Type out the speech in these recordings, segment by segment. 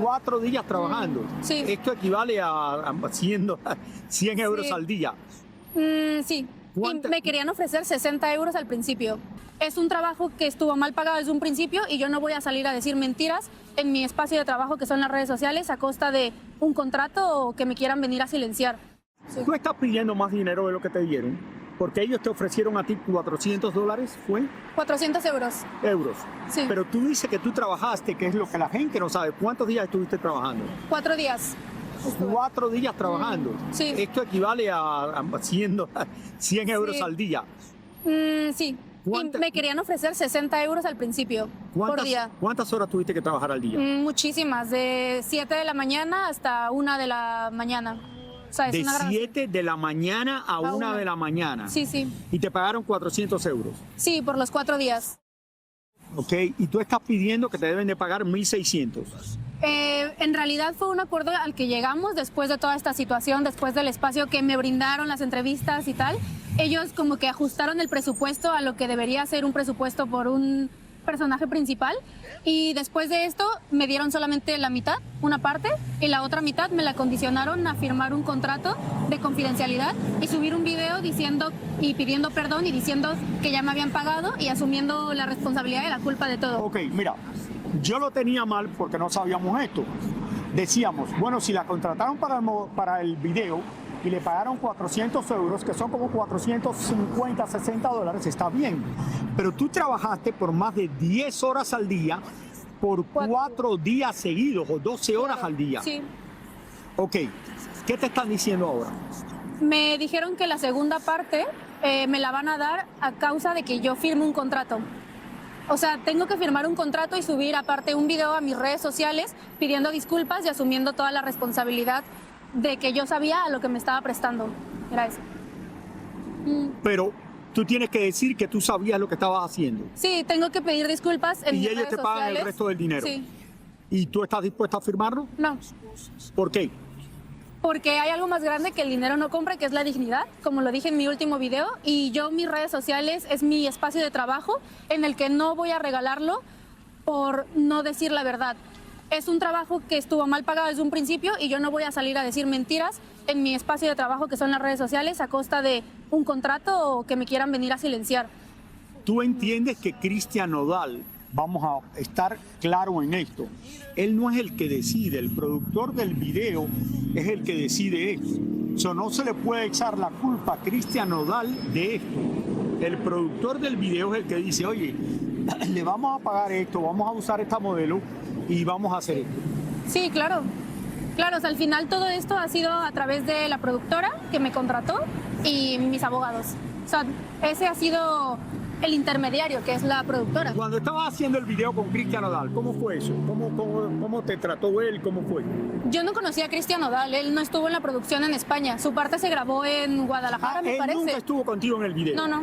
4 días trabajando. Sí. Esto equivale a 100 euros Sí. al día. Sí. ¿Cuánta- Y me querían ofrecer 60 euros al principio. Es un trabajo que estuvo mal pagado desde un principio y yo no voy a salir a decir mentiras en mi espacio de trabajo, que son las redes sociales, a costa de un contrato o que me quieran venir a silenciar. Tú estás pidiendo más dinero de lo que te dieron, porque ellos te ofrecieron a ti $400, ¿fue? 400 euros. Euros. Sí. Pero tú dices que tú trabajaste, que es lo que la gente no sabe. ¿Cuántos días estuviste trabajando? 4 días. 4 días trabajando. Sí. Esto equivale a 100 euros Sí. al día. Sí. Y ¿Cuánta- me querían ofrecer 60 euros al principio por día. ¿Cuántas horas tuviste que trabajar al día? Muchísimas, de 7 de la mañana hasta 1 de la mañana. O sea, es De una gran... 7 de la mañana a 1 una. de la mañana. Sí, sí. Y te pagaron 400 euros. Sí, por los 4 días. ¿Ok? Y tú estás pidiendo que te deben de pagar 1.600. En realidad fue un acuerdo al que llegamos después de toda esta situación, después del espacio que me brindaron, las entrevistas y tal. Ellos como que ajustaron el presupuesto a lo que debería ser un presupuesto por un personaje principal, y después de esto me dieron solamente la mitad, una parte, y la otra mitad me la condicionaron a firmar un contrato de confidencialidad y subir un video diciendo y pidiendo perdón y diciendo que ya me habían pagado y asumiendo la responsabilidad y la culpa de todo. Ok, mira, yo lo tenía mal porque no sabíamos esto. Decíamos, bueno, si la contrataron para el video y le pagaron 400 euros, que son como 450, 60 dólares, está bien. Pero tú trabajaste por más de 10 horas al día, por 4 días seguidos o 12 horas al día. Sí. Ok, ¿qué te están diciendo ahora? Me dijeron que la segunda parte me la van a dar a causa de que yo firme un contrato. O sea, tengo que firmar un contrato y subir aparte un video a mis redes sociales pidiendo disculpas y asumiendo toda la responsabilidad de que yo sabía a lo que me estaba prestando. Era eso. Pero tú tienes que decir que tú sabías lo que estabas haciendo. Sí, tengo que pedir disculpas en Y mis ellos redes te pagan el sociales. resto del dinero. Sí. ¿Y tú estás dispuesta a firmarlo? No, ¿Por qué? porque hay algo más grande que el dinero no compra, que es la dignidad, como lo dije en mi último video, y yo mis redes sociales es mi espacio de trabajo en el que no voy a regalarlo por no decir la verdad. Es un trabajo que estuvo mal pagado desde un principio y yo no voy a salir a decir mentiras en mi espacio de trabajo, que son las redes sociales, a costa de un contrato o que me quieran venir a silenciar. Tú entiendes que Cristian Nodal, vamos a estar claro en esto, él no es el que decide, el productor del video es el que decide esto. So, no se le puede echar la culpa a Cristian Nodal de esto. El productor del video es el que dice, oye, le vamos a pagar esto, vamos a usar esta modelo y vamos a hacer esto. Sí, claro. Claro, o sea, al final todo esto ha sido a través de la productora que me contrató y mis abogados. O sea, ese ha sido el intermediario, que es la productora. Cuando estabas haciendo el video con Cristian Nodal, ¿cómo fue eso? ¿Cómo te trató él? ¿Cómo fue? Yo no conocía a Cristian Nodal, él no estuvo en la producción en España. Su parte se grabó en Guadalajara, me él parece. nunca estuvo contigo en el video. No.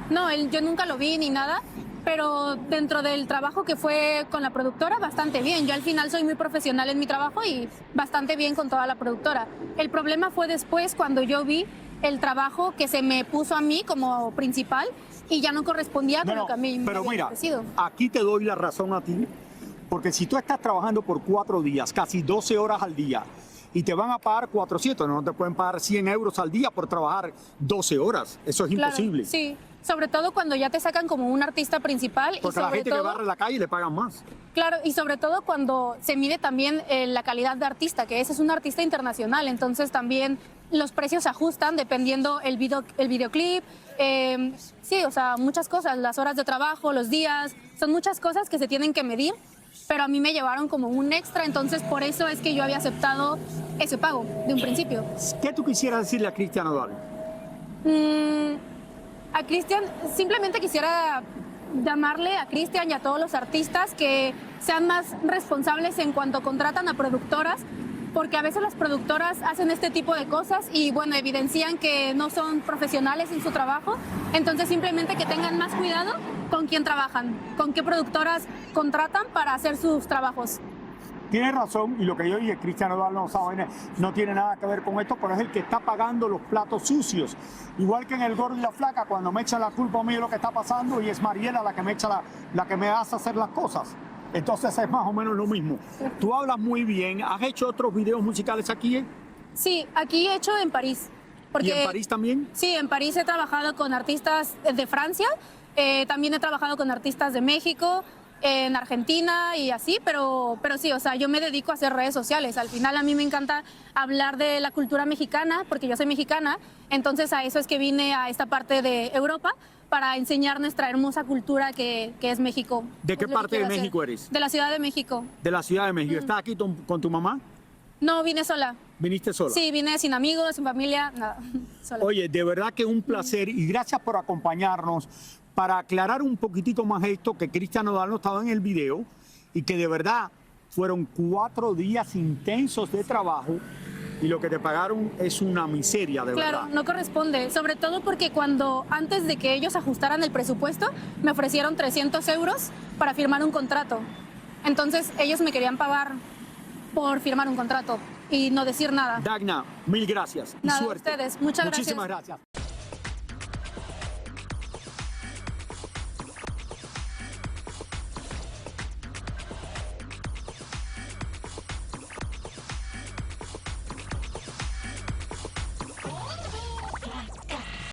No, yo nunca lo vi ni nada, pero dentro del trabajo que fue con la productora, bastante bien. Yo al final soy muy profesional en mi trabajo y bastante bien con toda la productora. El problema fue después cuando yo vi el trabajo que se me puso a mí como principal y ya no correspondía con lo que a mí me pero habían mira, ofrecido. aquí te doy la razón a ti, porque si tú estás trabajando por 4 días, casi 12 horas al día, y te van a pagar 400, no te pueden pagar 100 euros al día por trabajar 12 horas. Eso es Claro, imposible. sí, sobre todo cuando ya te sacan como un artista principal. Porque y a la sobre gente todo, que barre la calle le pagan más. Claro, y sobre todo cuando se mide también la calidad de artista, que ese es un artista internacional, entonces también los precios se ajustan dependiendo el videoclip, sí, o sea, muchas cosas, las horas de trabajo, los días, son muchas cosas que se tienen que medir, pero a mí me llevaron como un extra, entonces por eso es que yo había aceptado ese pago de un principio. ¿Qué tú quisieras decirle a Cristian Nodal? A Cristian, simplemente quisiera llamarle a Cristian y a todos los artistas que sean más responsables en cuanto contratan a productoras, porque a veces las productoras hacen este tipo de cosas y bueno, evidencian que no son profesionales en su trabajo, entonces simplemente que tengan más cuidado con quién trabajan, con qué productoras contratan para hacer sus trabajos. Tienes razón, y lo que yo dije, Cristian Nodal no tiene nada que ver con esto, pero es el que está pagando los platos sucios. Igual que en El Gordo y la Flaca, cuando me echan la culpa a mí de lo que está pasando, y es Mariela la que me echa la que me hace hacer las cosas. Entonces es más o menos lo mismo. Tú hablas muy bien. ¿Has hecho otros videos musicales aquí? Sí, aquí he hecho en París. ¿Y en París también? Sí, en París he trabajado con artistas de Francia, también he trabajado con artistas de México, en Argentina y así, pero sí, o sea, yo me dedico a hacer redes sociales. Al final a mí me encanta hablar de la cultura mexicana, porque yo soy mexicana, entonces a eso es que vine a esta parte de Europa para enseñar nuestra hermosa cultura que es México. ¿De qué Es lo que parte de quiero hacer. México eres? De la Ciudad de México. De la Ciudad de México. ¿Estás aquí con tu mamá? No, vine sola. ¿Viniste sola? Sí, vine sin amigos, sin familia, nada, sola. Oye, de verdad que es un placer y gracias por acompañarnos para aclarar un poquitito más esto, que Cristian Nodal no estaba en el video y que de verdad fueron 4 días intensos de trabajo y lo que te pagaron es una miseria, de Claro, verdad. no corresponde, sobre todo porque antes de que ellos ajustaran el presupuesto, me ofrecieron 300 euros para firmar un contrato. Entonces ellos me querían pagar por firmar un contrato y no decir nada. Dagna, mil gracias y Nada, suerte. ustedes, muchas Muchísimas gracias.